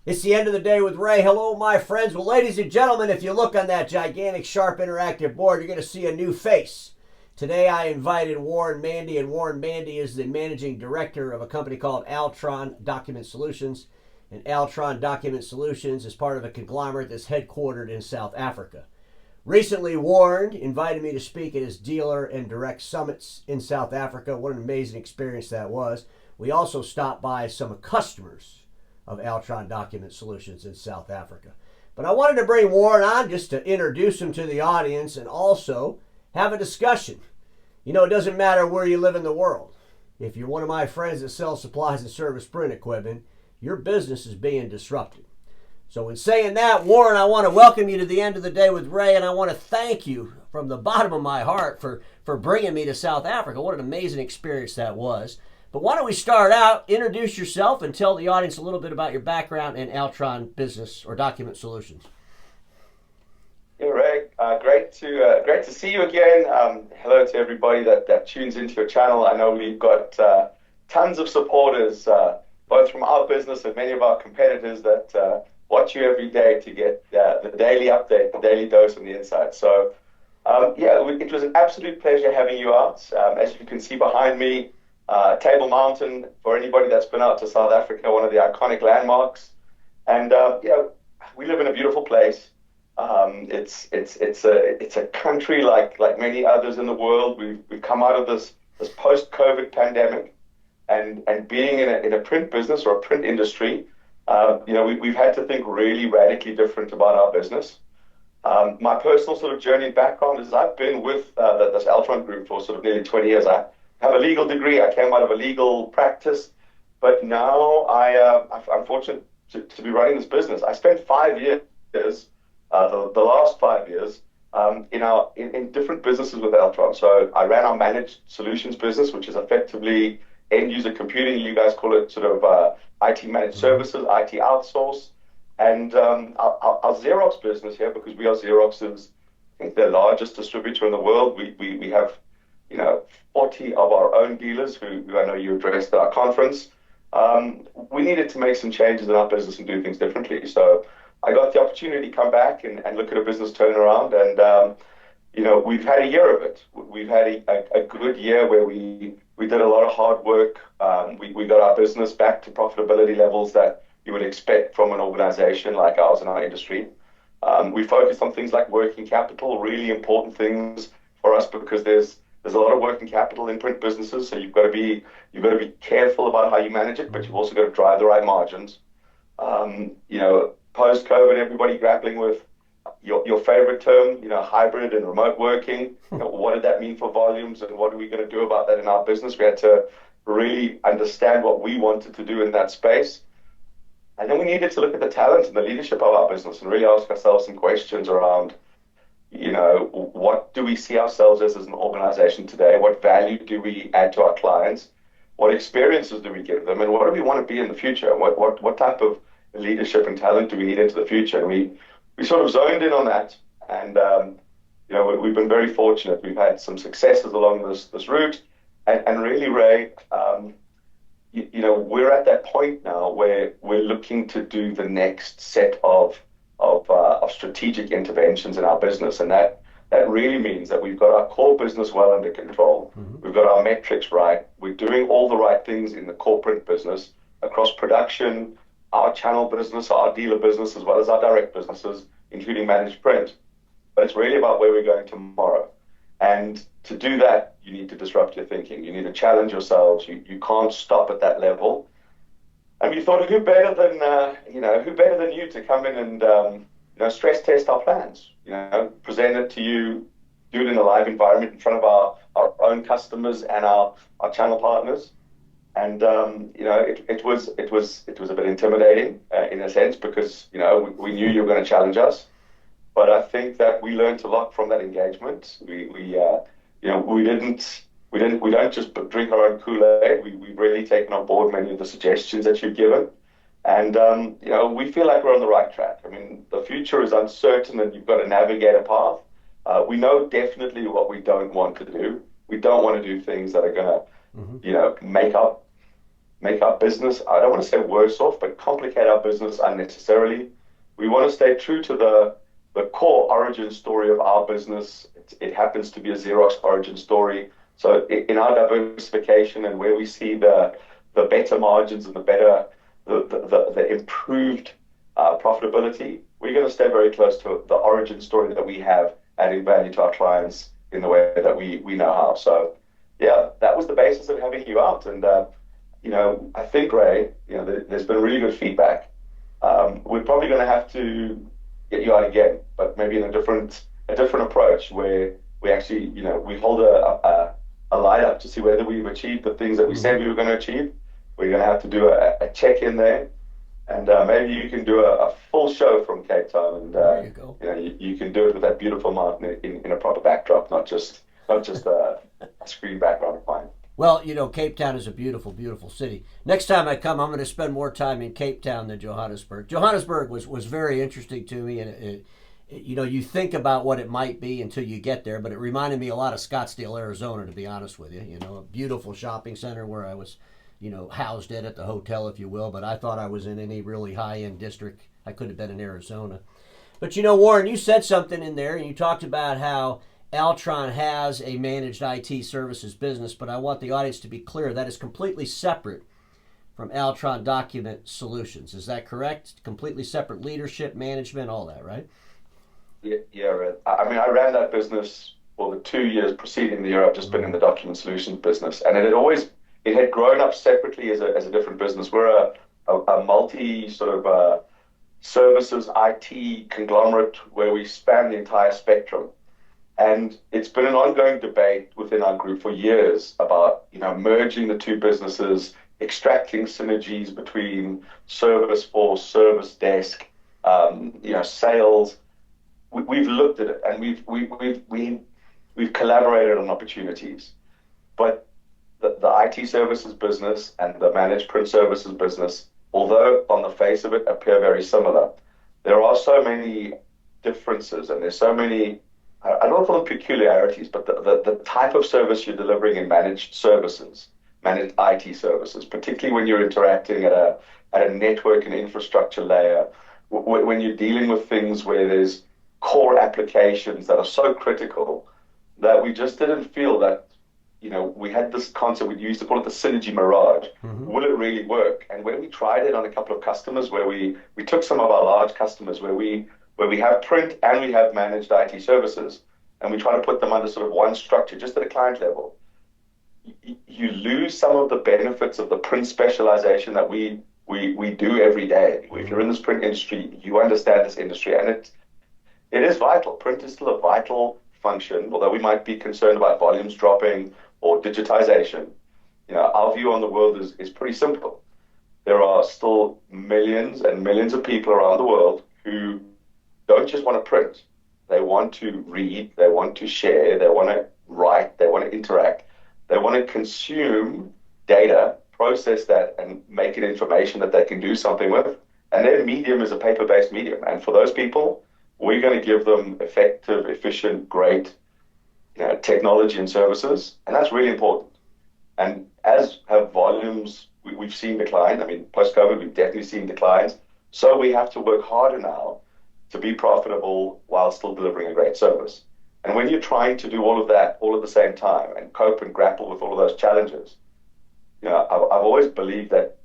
It's the end of the day with Ray. Hello, my friends. Well, ladies and gentlemen, if you look on that gigantic, sharp, interactive board, you're going to see a new face. Today, I invited Warren Mande, and Warren Mande is the managing director of a company called Altron Document Solutions. And Altron Document Solutions is part of a conglomerate that's headquartered in South Africa. Recently, Warren invited me to speak at his dealer and direct summits in South Africa. What an amazing experience that was. We also stopped by some customers of Altron Document Solutions in South Africa. But I wanted to bring Warren on just to introduce him to the audience and also have a discussion. You know, it doesn't matter where you live in the world. If you're one of my friends that sells supplies and service print equipment, your business is being disrupted. So in saying that, Warren, I want to welcome you to the end of the day with Ray, and I want to thank you from the bottom of my heart for bringing me to South Africa. What an amazing experience that was. But why don't we start out, introduce yourself, and tell the audience a little bit about your background in Altron Business or Document Solutions. Yeah, Ray, great to see you again. Hello to everybody that tunes into your channel. I know we've got tons of supporters, both from our business and many of our competitors that watch you every day to get the daily update, the daily dose on the inside. So, it was an absolute pleasure having you out. As you can see behind me, Table Mountain, for anybody that's been out to South Africa, one of the iconic landmarks. And we live in a beautiful place. It's a country like many others in the world. We've come out of this post-COVID pandemic, and being in a print business or a print industry, we've had to think really radically different about our business. My personal sort of journey and background is I've been with this Altron group for sort of nearly 20 years. I have a legal degree. I came out of a legal practice, but now I'm fortunate to be running this business. I spent 5 years, the last 5 years, in different businesses with Altron. So I ran our managed solutions business, which is effectively end user computing. You guys call it sort of IT managed services, IT outsource, and our Xerox business here, because we are Xerox's, I think, the largest distributor in the world. We have 40 of our own dealers who I know you addressed at our conference. We needed to make some changes in our business and do things differently. So I got the opportunity to come back and look at a business turnaround. And, we've had a year of it. We've had a good year where we did a lot of hard work. We got our business back to profitability levels that you would expect from an organization like ours in our industry. We focused on things like working capital, really important things for us because there's a lot of working capital in print businesses, so you've got to be careful about how you manage it, but you've also got to drive the right margins. Post-COVID, everybody grappling with your favorite term, hybrid and remote working. What did that mean for volumes, and what are we going to do about that in our business? We had to really understand what we wanted to do in that space. And then we needed to look at the talent and the leadership of our business and really ask ourselves some questions around, what do we see ourselves as an organization today? What value do we add to our clients? What experiences do we give them? And what do we want to be in the future? What type of leadership and talent do we need into the future? And we sort of zoned in on that. And, we've been very fortunate. We've had some successes along this route. And really, Ray, we're at that point now where we're looking to do the next set of strategic interventions in our business. And that really means that we've got our core business well under control. Mm-hmm. We've got our metrics right. We're doing all the right things in the corporate business across production, our channel business, our dealer business, as well as our direct businesses, including managed print. But it's really about where we're going tomorrow. And to do that, you need to disrupt your thinking. You need to challenge yourselves. You can't stop at that level. And we thought, who better than you to come in and stress test our plans, present it to you, do it in a live environment in front of our own customers and our channel partners. And it was a bit intimidating in a sense because we knew you were going to challenge us, but I think that we learned a lot from that engagement. We don't just drink our own Kool-Aid. We've really taken on board many of the suggestions that you've given, and we feel like we're on the right track. I mean, the future is uncertain, and you've got to navigate a path. We know definitely what we don't want to do. We don't want to do things that are going to, make make our business, I don't want to say worse off, but complicate our business unnecessarily. We want to stay true to the core origin story of our business. It happens to be a Xerox origin story. So in our diversification and where we see the better margins and the improved profitability, we're going to stay very close to the origin story that we have, adding value to our clients in the way that we know how. So yeah, that was the basis of having you out. And I think, Ray, there's been really good feedback. We're probably going to have to get you out again, but maybe in a different approach where we actually, we hold a light up to see whether we've achieved the things that we said we were going to achieve. We're going to have to do a check in there, and maybe you can do a full show from Cape Town, and there you go. You can do it with that beautiful mountain in a proper backdrop, not just a screen background. Fine. Well, Cape Town is a beautiful, beautiful city. Next time I come, I'm going to spend more time in Cape Town than Johannesburg. Johannesburg was very interesting to me, and you think about what it might be until you get there, but it reminded me a lot of Scottsdale, Arizona, to be honest with you. A beautiful shopping center where I was, housed at the hotel, if you will, but I thought I was in any really high-end district. I could have been in Arizona. But, Warren, you said something in there, and you talked about how Altron has a managed IT services business, but I want the audience to be clear that is completely separate from Altron Document Solutions. Is that correct? Completely separate leadership, management, all that, right? Yeah. I mean, I ran that business for the 2 years preceding the year I've just been in the document solutions business, and it had grown up separately as a different business. We're a multi sort of services IT conglomerate where we span the entire spectrum. And it's been an ongoing debate within our group for years about, merging the two businesses, extracting synergies between service force, service desk, sales. We've looked at it, and we've collaborated on opportunities. But the IT services business and the managed print services business, although on the face of it appear very similar, there are so many differences, and there's so many, I don't call them peculiarities, but the type of service you're delivering in managed services, managed IT services, particularly when you're interacting at a network and infrastructure layer, when you're dealing with things where there's core applications that are so critical that we just didn't feel that, we had this concept, we used to call it the synergy mirage. Will it really work? And when we tried it on a couple of customers, where we took some of our large customers where we have print and we have managed IT services, and we try to put them under sort of one structure, just at a client level, you lose some of the benefits of the print specialization that we do every day. If you're in this print industry, you understand this industry, and it is vital. Print is still a vital function, although we might be concerned about volumes dropping or digitization. Our view on the world is pretty simple. There are still millions and millions of people around the world who don't just want to print. They want to read, they want to share, they want to write, they want to interact, they want to consume data, process that, and make it information that they can do something with. And their medium is a paper-based medium. And for those people, we're going to give them effective, efficient, great technology and services. And that's really important. And as have volumes, we've seen decline. I mean, post-COVID, we've definitely seen declines. So we have to work harder now to be profitable while still delivering a great service. And when you're trying to do all of that all at the same time and cope and grapple with all of those challenges, I've always believed that,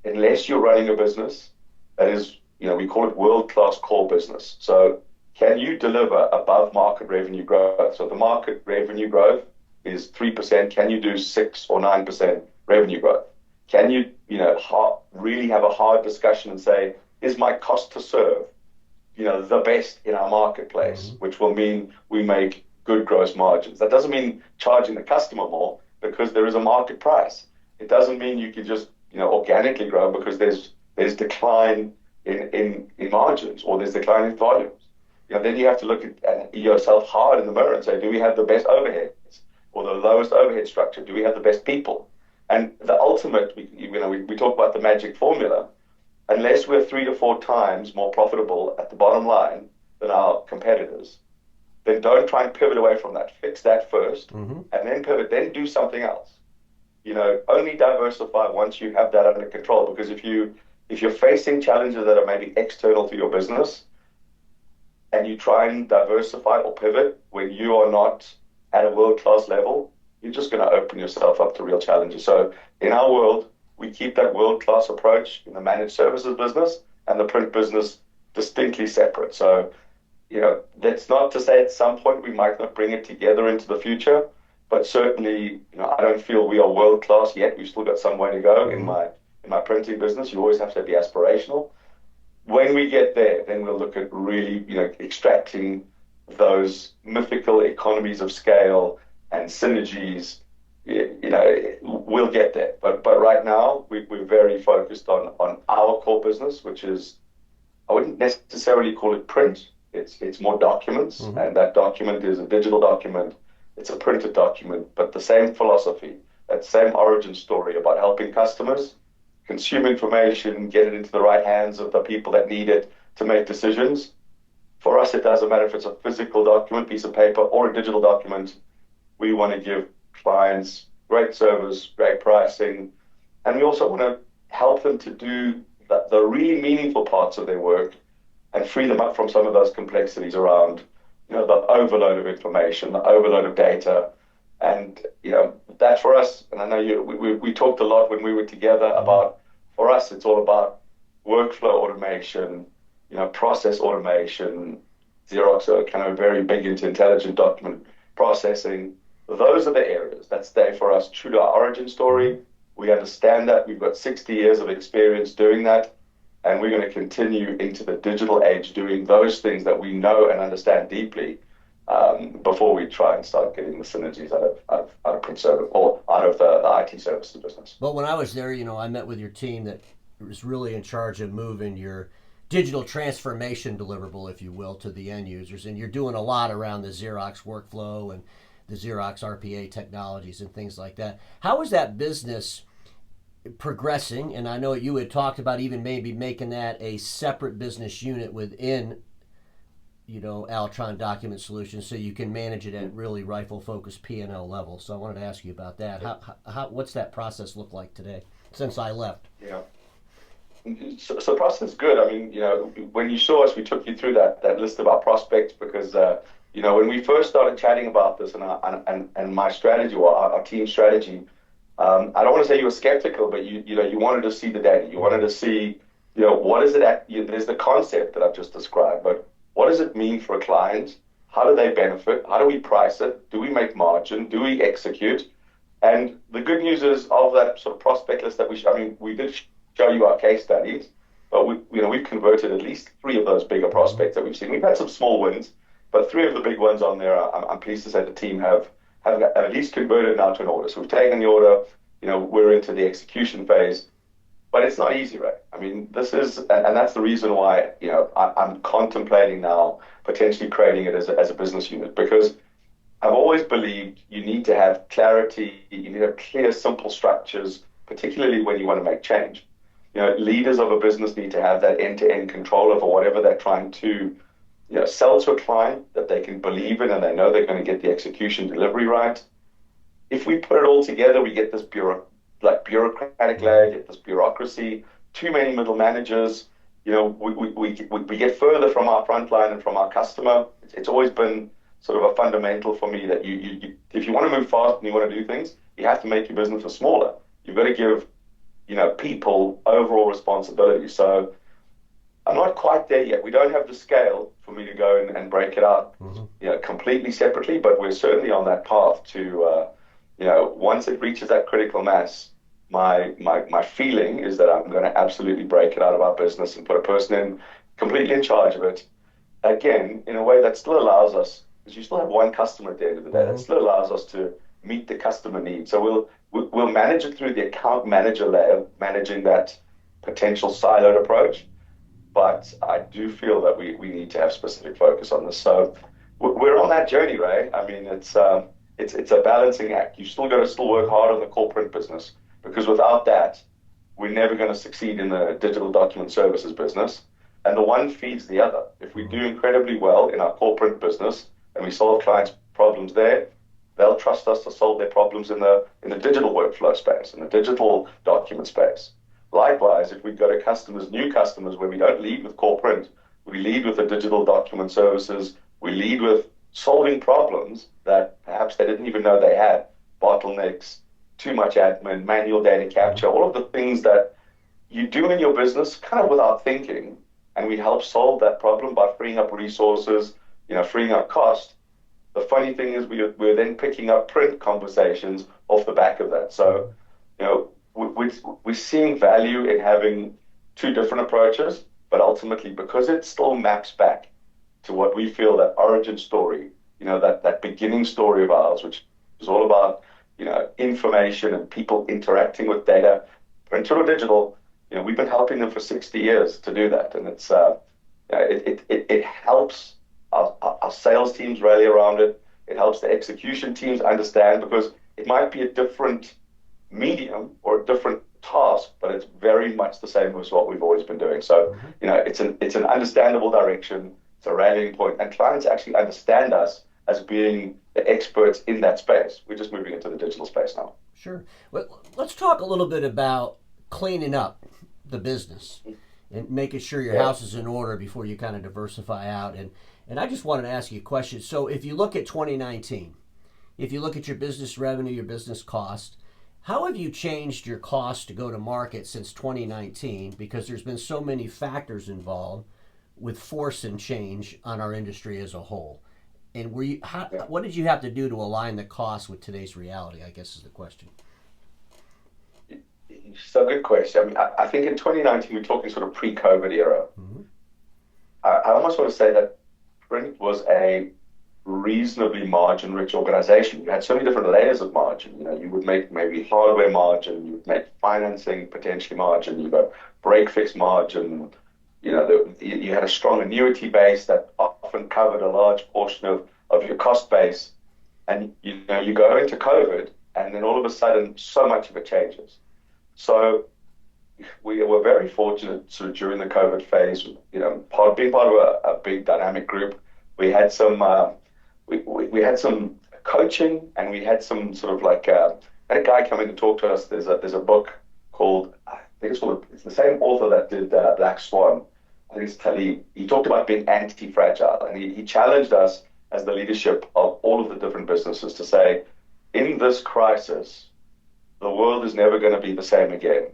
unless you're running a business that is, we call it world-class core business. So can you deliver above market revenue growth? So the market revenue growth is 3%. Can you do 6 or 9% revenue growth? Can you, really have a hard discussion and say, is my cost to serve, the best in our marketplace, which will mean we make good gross margins. That doesn't mean charging the customer more, because there is a market price. It doesn't mean you can just, organically grow because there's decline in margins, or there's decline in volumes. Then you have to look at yourself hard in the mirror and say, do we have the best overheads or the lowest overhead structure? Do we have the best people? And the ultimate, we talk about the magic formula. Unless we're 3 to 4 times more profitable at the bottom line than our competitors, then don't try and pivot away from that. Fix that first, and then pivot, then do something else. only diversify once you have that under control. Because if you're facing challenges that are maybe external to your business, and you try and diversify or pivot when you are not at a world-class level, you're just going to open yourself up to real challenges. So in our world, we keep that world-class approach in the managed services business and the print business distinctly separate. So, that's not to say at some point we might not bring it together into the future, but certainly, I don't feel we are world-class yet. We've still got some way to go in my printing business. You always have to be aspirational. When we get there, then we'll look at really, extracting those mythical economies of scale and synergies. We'll get there. But right now, we're very focused on our core business, which is, I wouldn't necessarily call it print. It's more documents, and that document is a digital document. It's a printed document, but the same philosophy, that same origin story about helping customers consume information, get it into the right hands of the people that need it to make decisions. For us, it doesn't matter if it's a physical document, piece of paper, or a digital document. We want to give clients great service, great pricing, and we also want to help them to do the really meaningful parts of their work and free them up from some of those complexities around, the overload of information, the overload of data. And, that for us, and I know we talked a lot when we were together about, for us, it's all about workflow automation, process automation. Xerox are kind of very big into intelligent document processing. Those are the areas that stay for us true to our origin story. We understand that. We've got 60 years of experience doing that. And we're going to continue into the digital age doing those things that we know and understand deeply, before we try and start getting the synergies out of print service or out of the IT services business. Well, when I was there, I met with your team that was really in charge of moving your digital transformation deliverable, if you will, to the end users. And you're doing a lot around the Xerox workflow and the Xerox RPA technologies and things like that. How is that business progressing? And I know you had talked about even maybe making that a separate business unit within, Altron Document Solutions, so you can manage it at really rifle-focused P&L level. So I wanted to ask you about that. What's that process look like today since I left? Yeah. So the process is good. I mean, when you saw us, we took you through that list of our prospects because, when we first started chatting about this and my strategy or our team strategy, I don't want to say you were skeptical, but you wanted to see the data. You wanted to see, what is it there's the concept that I've just described, but what does it mean for a client? How do they benefit? How do we price it? Do we make margin? Do we execute? And the good news is of that sort of prospect list that we did show you our case studies, but we've converted at least 3 of those bigger prospects that we've seen. We've had some small wins, but 3 of the big ones on there, I'm pleased to say the team have at least converted now to an order. So we've taken the order, we're into the execution phase, but it's not easy, right? I mean, this is, and that's the reason why, I'm contemplating now potentially creating it as a business unit, because I've always believed you need to have clarity, you need to have clear, simple structures, particularly when you want to make change. Leaders of a business need to have that end-to-end control over whatever they're trying to, sell to a client that they can believe in and they know they're going to get the execution delivery right. If we put it all together, we get this bureaucratic layer, get this bureaucracy, too many middle managers. We get further from our frontline and from our customer. It's always been sort of a fundamental for me that you if you want to move fast and you want to do things, you have to make your business smaller. You've got to give people overall responsibility. So I'm not quite there yet. We don't have the scale for me to go and break it out completely separately, but we're certainly on that path to once it reaches that critical mass, my feeling is that I'm going to absolutely break it out of our business and put a person completely in charge of it. Again, in a way that still allows us, because you still have one customer at the end of the day, that still allows us to meet the customer needs. So we'll manage it through the account manager layer, managing that potential siloed approach. But I do feel that we need to have specific focus on this. So we're on that journey, Ray. I mean, it's a balancing act. You still got to work hard on the corporate business, because without that, we're never going to succeed in the digital document services business. And the one feeds the other. If we do incredibly well in our corporate business and we solve clients' problems there, they'll trust us to solve their problems in the digital workflow space, in the digital document space. Likewise, if we go to customers, new customers, where we don't lead with core print, we lead with the digital document services, we lead with solving problems that perhaps they didn't even know they had, bottlenecks, too much admin, manual data capture, all of the things that you do in your business kind of without thinking, and we help solve that problem by freeing up resources, freeing up cost. The funny thing is we're then picking up print conversations off the back of that. So, we're seeing value in having two different approaches, but ultimately, because it still maps back to what we feel that origin story, that beginning story of ours, which is all about, information and people interacting with data, print or digital. We've been helping them for 60 years to do that, and it helps our sales teams rally around it. It helps the execution teams understand, because it might be a different medium or a different task, but it's very much the same as what we've always been doing. So, it's an understandable direction. It's a rallying point, and clients actually understand us as being the experts in that space. We're just moving into the digital space now. Sure. Well, let's talk a little bit about cleaning up the business and making sure your house is in order before you kind of diversify out. And I just wanted to ask you a question. So if you look at 2019, if you look at your business revenue, your business cost, how have you changed your cost to go to market since 2019? Because there's been so many factors involved with force and change on our industry as a whole. And what did you have to do to align the cost with today's reality, I guess is the question. So good question. I mean, I think in 2019, we're talking sort of pre-COVID era. Mm-hmm. I almost want to say that print was a reasonably margin-rich organization. You had so many different layers of margin. You would make maybe hardware margin, you would make financing potentially margin, you got break-fix margin. You had a strong annuity base that often covered a large portion of your cost base. And, you go into COVID, and then all of a sudden, so much of it changes. So we were very fortunate sort of during the COVID phase, being part of a big dynamic group. We had some we had some coaching, and we had some sort of like had a guy come in to talk to us. There's a book called, I think it's the same author that did Black Swan. I think it's Talib. He talked about being anti-fragile, and he challenged us as the leadership of all of the different businesses to say, in this crisis, the world is never going to be the same again.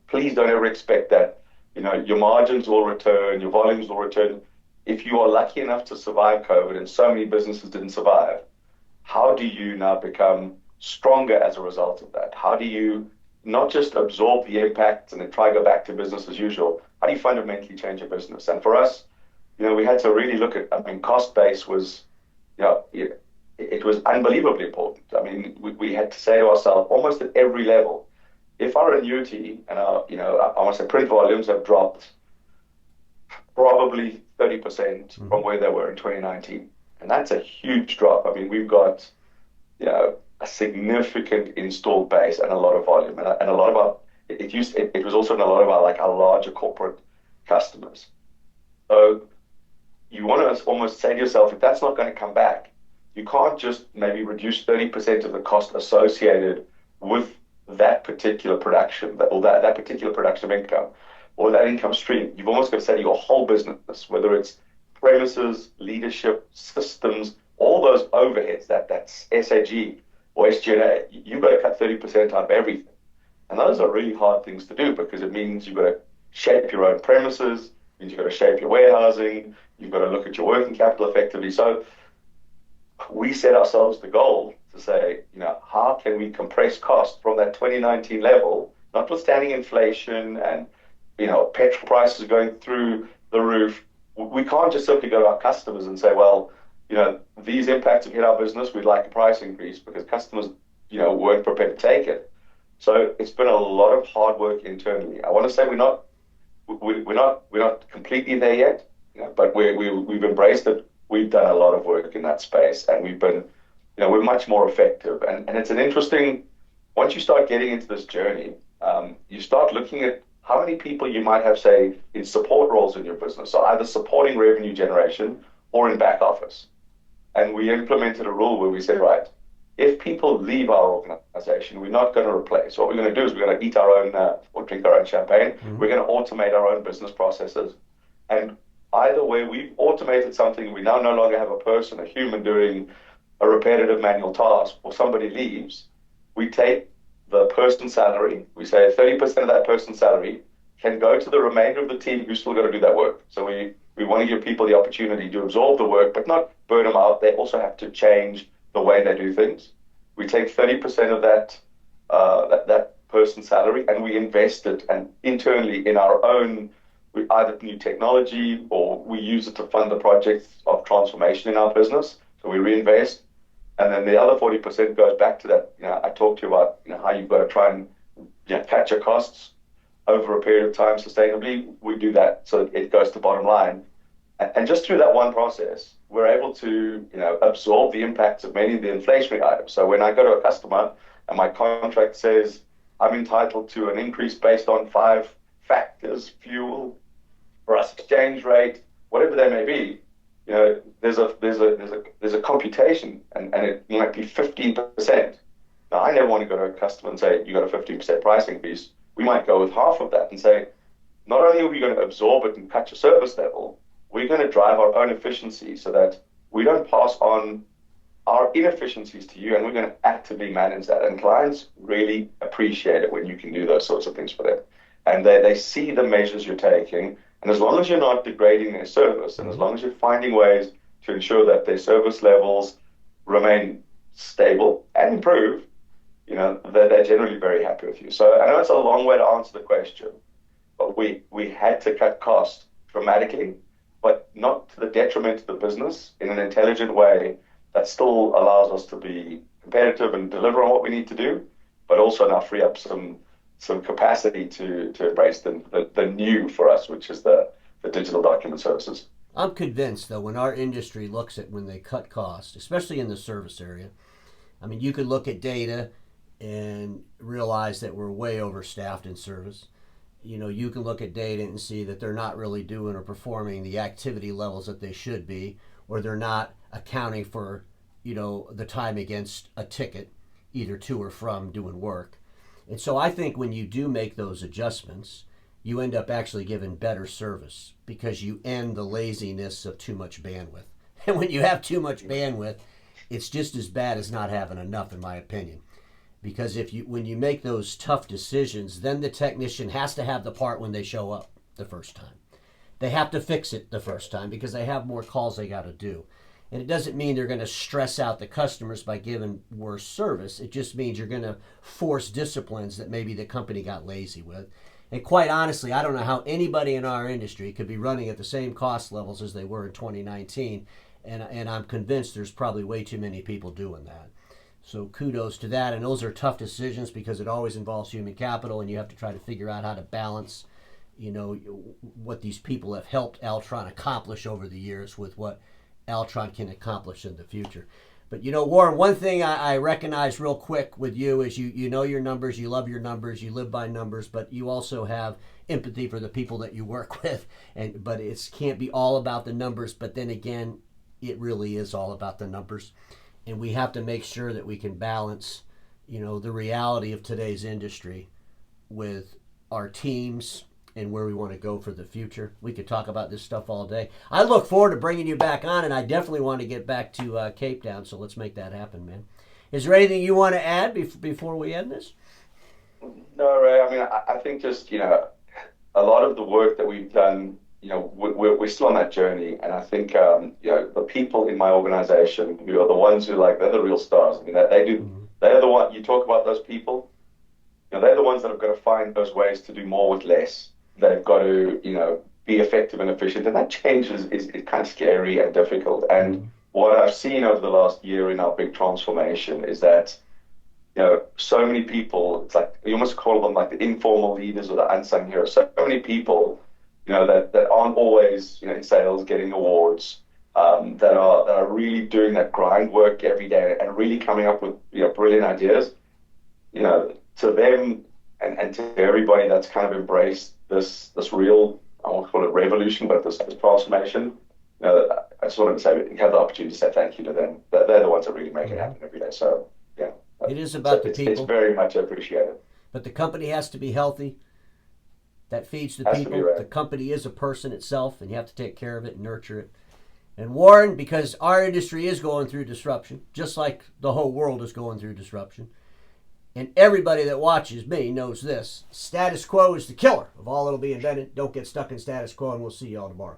Please don't ever expect that, your margins will return, your volumes will return. If you are lucky enough to survive COVID, and so many businesses didn't survive, how do you now become stronger as a result of that? How do you not just absorb the impact and then try to go back to business as usual? How do you fundamentally change your business? And for us, we had to really look at, cost base was, it was unbelievably important. I mean, we had to say to ourselves, almost at every level, if our annuity and our, I want to say print volumes have dropped probably 30% from where they were in 2019. And that's a huge drop. I mean, we've got, a significant installed base and a lot of volume. And a lot of our, it was also in a lot of our larger corporate customers. So you want to almost say to yourself, if that's not going to come back, you can't just maybe reduce 30% of the cost associated with that particular production, that particular production of income, or that income stream. You've almost got to say to your whole business, whether it's premises, leadership, systems, all those overheads, that's SAG or SG&A, you've got to cut 30% out of everything. And those are really hard things to do, because it means you've got to shape your own premises, it means you've got to shape your warehousing, you've got to look at your working capital effectively. So we set ourselves the goal to say, how can we compress costs from that 2019 level, notwithstanding inflation and, petrol prices going through the roof. We can't just simply go to our customers and say, well, these impacts have hit our business, we'd like a price increase, because customers, weren't prepared to take it. So it's been a lot of hard work internally. I want to say we're not completely there yet, but we've embraced it. We've done a lot of work in that space, and we've been, we're much more effective. And it's an interesting, once you start getting into this journey, you start looking at how many people you might have, say, in support roles in your business, so either supporting revenue generation or in back office. And we implemented a rule where we said, right, if people leave our organization, we're not going to replace. What we're going to do is we're going to eat our own or drink our own champagne. We're going to automate our own business processes. And either way, we've automated something. We now no longer have a person, a human doing a repetitive manual task, or somebody leaves. We take the person's salary. We say 30% of that person's salary can go to the remainder of the team who's still got to do that work. So we want to give people the opportunity to absorb the work, but not burn them out. They also have to change the way they do things. We take 30% of that person's salary and we invest it and internally in our own either new technology or we use it to fund the projects of transformation in our business. So we reinvest. And then the other 40% goes back to that, I talked to you about, how you've got to try and catch your costs over a period of time sustainably. We do that so it goes to bottom line. And just through that one process, we're able to, absorb the impacts of many of the inflationary items. So when I go to a customer and my contract says I'm entitled to an increase based on 5 factors, fuel, price exchange rate, whatever they may be, there's a computation and it might be 15%. Now I never want to go to a customer and say you got a 15% price increase. We might go with half of that and say, not only are we going to absorb it and cut your service level, we're going to drive our own efficiency so that we don't pass on our inefficiencies to you, and we're going to actively manage that. And clients really appreciate it when you can do those sorts of things for them. And they see the measures you're taking. And as long as you're not degrading their service, and as long as you're finding ways to ensure that their service levels remain stable and improve, they're generally very happy with you. So I know it's a long way to answer the question, but we had to cut costs dramatically, but not to the detriment of the business, in an intelligent way that still allows us to be competitive and deliver on what we need to do, but also now free up some capacity to embrace the new for us, which is the digital document services. I'm convinced, though, when our industry looks at when they cut costs, especially in the service area, I mean, you could look at data and realize that we're way overstaffed in service. You can look at data and see that they're not really doing or performing the activity levels that they should be, or they're not accounting for, the time against a ticket, either to or from doing work. And so I think when you do make those adjustments, you end up actually giving better service because you end the laziness of too much bandwidth. And when you have too much bandwidth, it's just as bad as not having enough, in my opinion. Because when you make those tough decisions, then the technician has to have the part when they show up the first time. They have to fix it the first time because they have more calls they got to do. And it doesn't mean they're going to stress out the customers by giving worse service. It just means you're going to force disciplines that maybe the company got lazy with. And quite honestly, I don't know how anybody in our industry could be running at the same cost levels as they were in 2019. And I'm convinced there's probably way too many people doing that. So kudos to that. And those are tough decisions because it always involves human capital, and you have to try to figure out how to balance, what these people have helped Altron accomplish over the years with what Altron can accomplish in the future. But Warren, one thing I recognize real quick with you is you know your numbers, you love your numbers, you live by numbers, but you also have empathy for the people that you work with. But it can't be all about the numbers. But then again, it really is all about the numbers. And we have to make sure that we can balance, the reality of today's industry with our teams and where we want to go for the future. We could talk about this stuff all day. I look forward to bringing you back on, and I definitely want to get back to Cape Town, so let's make that happen, man. Is there anything you want to add before we end this? No, Ray. I mean, I think just, a lot of the work that we've done, we're still on that journey. And I think, the people in my organization who are the ones who they're the real stars. I mean, they're the one, you talk about those people, they're the ones that have got to find those ways to do more with less. They've got to, be effective and efficient. And that change is kind of scary and difficult. And what I've seen over the last year in our big transformation is that, so many people, it's like, you almost call them like the informal leaders or the unsung heroes. So many people, that aren't always, in sales getting awards, that are really doing that grind work every day and really coming up with, brilliant ideas, to them and to everybody that's kind of embraced this real, I won't call it revolution, but this transformation. I just wanted to say, you have the opportunity to say thank you to them. They're the ones that really make it happen every day. So It is about the people. It's very much appreciated. But the company has to be healthy. That feeds the Has to be people. right. The company is a person itself, and you have to take care of it and nurture it. And Warren, because our industry is going through disruption, just like the whole world is going through disruption, and everybody that watches me knows this: status quo is the killer of all that'll be invented. Don't get stuck in status quo, and we'll see you all tomorrow.